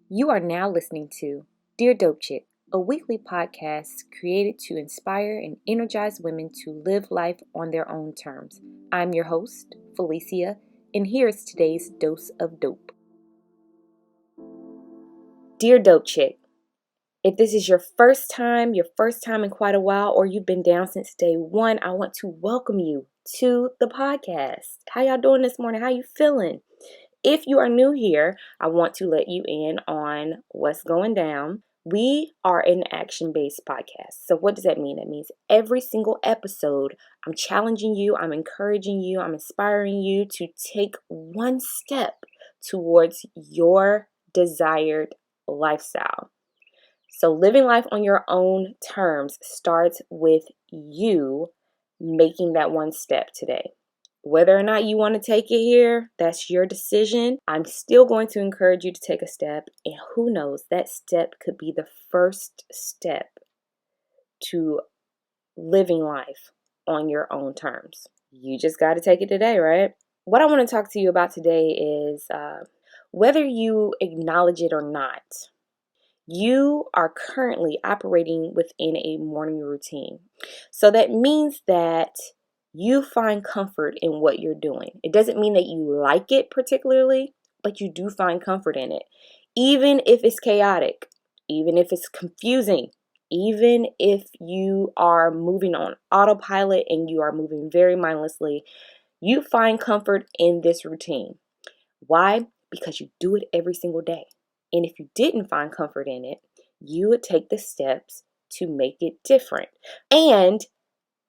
You are now listening to Dear Dope Chick, a weekly podcast created to inspire and energize women to live life on their own terms. I'm your host, Felicia, and here is today's dose of dope. Dear Dope Chick, if this is your first time in quite a while, or you've been down since day one, I want to welcome you to the podcast. How y'all doing this morning? How you feeling? If you are new here, I want to let you in on what's going down. We are an action-based podcast. So what does that mean? That means every single episode, I'm challenging you, I'm encouraging you, I'm inspiring you to take one step towards your desired lifestyle. So living life on your own terms starts with you making that one step today. Whether or not you want to take it here, that's your decision. I'm still going to encourage you to take a step, and who knows, that step could be the first step to living life on your own terms. You just got to take it today, right? What I want to talk to you about today is whether you acknowledge it or not, you are currently operating within a morning routine. So that means that you find comfort in what you're doing. It doesn't mean that you like it particularly, but you do find comfort in it. Even if it's chaotic, even if it's confusing, even if you are moving on autopilot and you are moving very mindlessly, you find comfort in this routine. Why? Because you do it every single day. And if you didn't find comfort in it, you would take the steps to make it different. And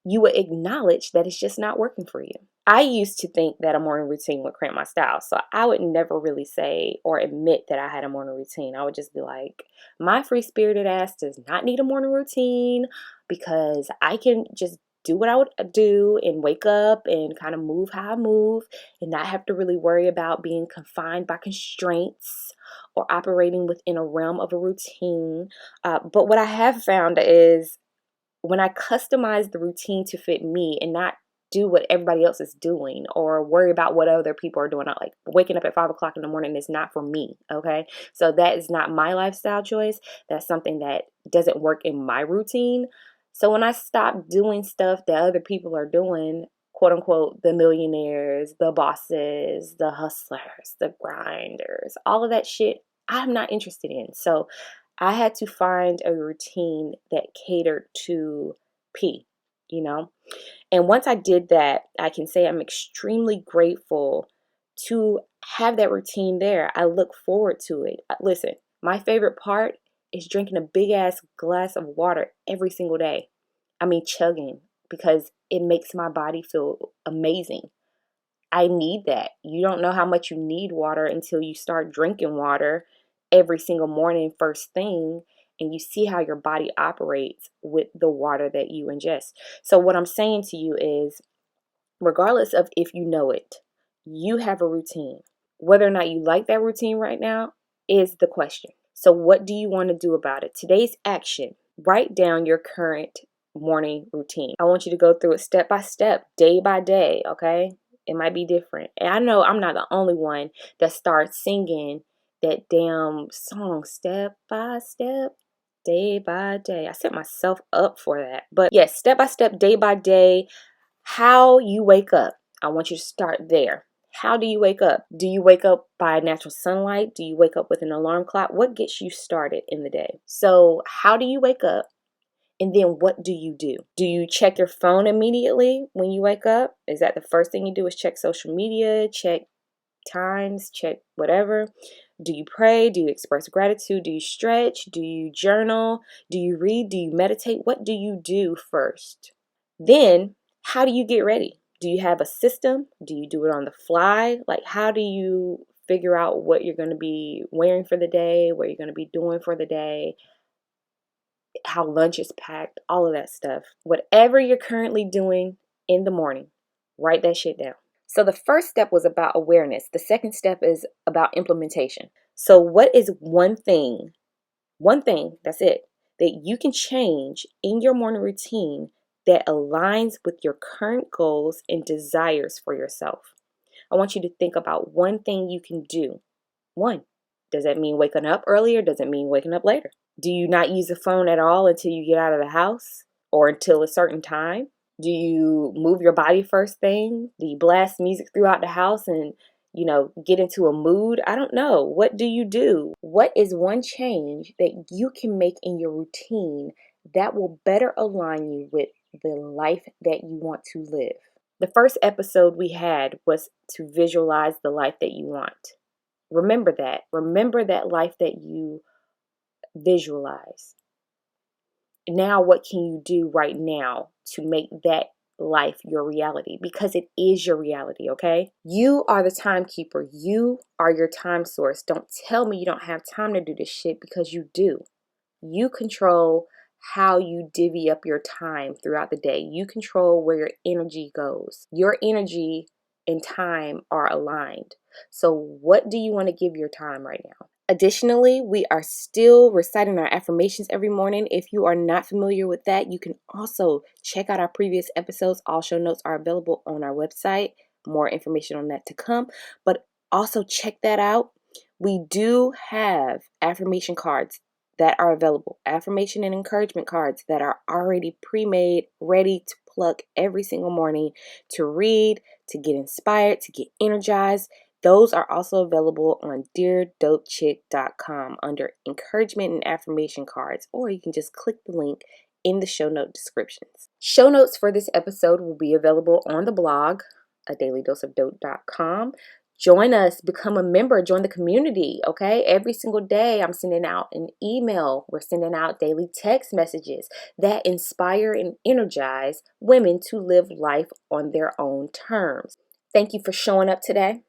you would acknowledge that it's just not working for you. I used to think that a morning routine would cramp my style. So I would never really say or admit that I had a morning routine. I would just be like, my free spirited ass does not need a morning routine because I can just do what I would do and wake up and kind of move how I move and not have to really worry about being confined by constraints or operating within a realm of a routine. But what I have found is when I customize the routine to fit me and not do what everybody else is doing or worry about what other people are doing, like waking up at 5 o'clock in the morning is not for me. Okay. So that is not my lifestyle choice. That's something that doesn't work in my routine. So when I stop doing stuff that other people are doing, quote unquote, the millionaires, the bosses, the hustlers, the grinders, all of that shit, I'm not interested in. So I had to find a routine that catered to P, you know? And once I did that, I can say I'm extremely grateful to have that routine there. I look forward to it. Listen, my favorite part is drinking a big ass glass of water every single day. I mean, chugging, because it makes my body feel amazing. I need that. You don't know how much you need water until you start drinking water every single morning, first thing, and you see how your body operates with the water that you ingest. So, what I'm saying to you is, regardless of if you know it, you have a routine. Whether or not you like that routine right now is the question. So, what do you want to do about it? Today's action: write down your current morning routine. I want you to go through it step by step, day by day, okay? It might be different. And I know I'm not the only one that starts singing that damn song step by step, day by day. I set myself up for that. But yes, step by step, day by day, how you wake up. I want you to start there. How do you wake up? Do you wake up by natural sunlight? Do you wake up with an alarm clock? What gets you started in the day? So, how do you wake up? And then what do you do? Do you check your phone immediately when you wake up? Is that the first thing you do is check social media, check times, check whatever? Do you pray? Do you express gratitude? Do you stretch? Do you journal? Do you read? Do you meditate? What do you do first? Then, how do you get ready? Do you have a system? Do you do it on the fly? Like, how do you figure out what you're going to be wearing for the day, what you're going to be doing for the day, how lunch is packed, all of that stuff? Whatever you're currently doing in the morning, write that shit down. So the first step was about awareness. The second step is about implementation. So what is one thing, that's it, that you can change in your morning routine that aligns with your current goals and desires for yourself? I want you to think about one thing you can do. One. Does that mean waking up earlier? Does it mean waking up later? Do you not use the phone at all until you get out of the house or until a certain time? Do you move your body first thing? Do you blast music throughout the house and, get into a mood? I don't know. What do you do? What is one change that you can make in your routine that will better align you with the life that you want to live? The first episode we had was to visualize the life that you want. Remember that. Remember that life that you visualize. Now, what can you do right now to make that life your reality? Because it is your reality, okay? You are the timekeeper. You are your time source. Don't tell me you don't have time to do this shit, because you do. You control how you divvy up your time throughout the day. You control where your energy goes. Your energy and time are aligned. So what do you want to give your time right now? Additionally, we are still reciting our affirmations every morning. If you are not familiar with that, you can also check out our previous episodes. All show notes are available on our website. More information on that to come, but also check that out. We do have affirmation cards that are available, affirmation and encouragement cards that are already pre-made, ready to pluck every single morning to read, to get inspired, to get energized. Those are also available on deardopechick.com under encouragement and affirmation cards, or you can just click the link in the show note descriptions. Show notes for this episode will be available on the blog, adailydoseofdope.com. Join us, become a member, join the community, okay? Every single day I'm sending out an email. We're sending out daily text messages that inspire and energize women to live life on their own terms. Thank you for showing up today.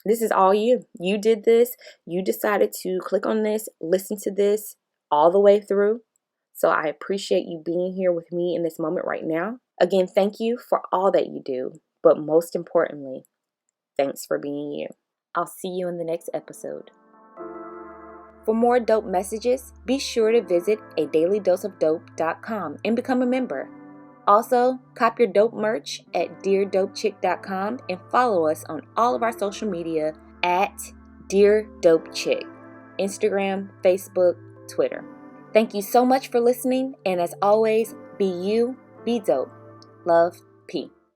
This is all you. You did this. You decided to click on this, listen to this all the way through. So I appreciate you being here with me in this moment right now. Again, thank you for all that you do. But most importantly, thanks for being you. I'll see you in the next episode. For more dope messages, be sure to visit adailydoseofdope.com and become a member. Also, cop your dope merch at deardopechick.com and follow us on all of our social media at deardopechick, Instagram, Facebook, Twitter. Thank you so much for listening, and as always, be you, be dope. Love, P.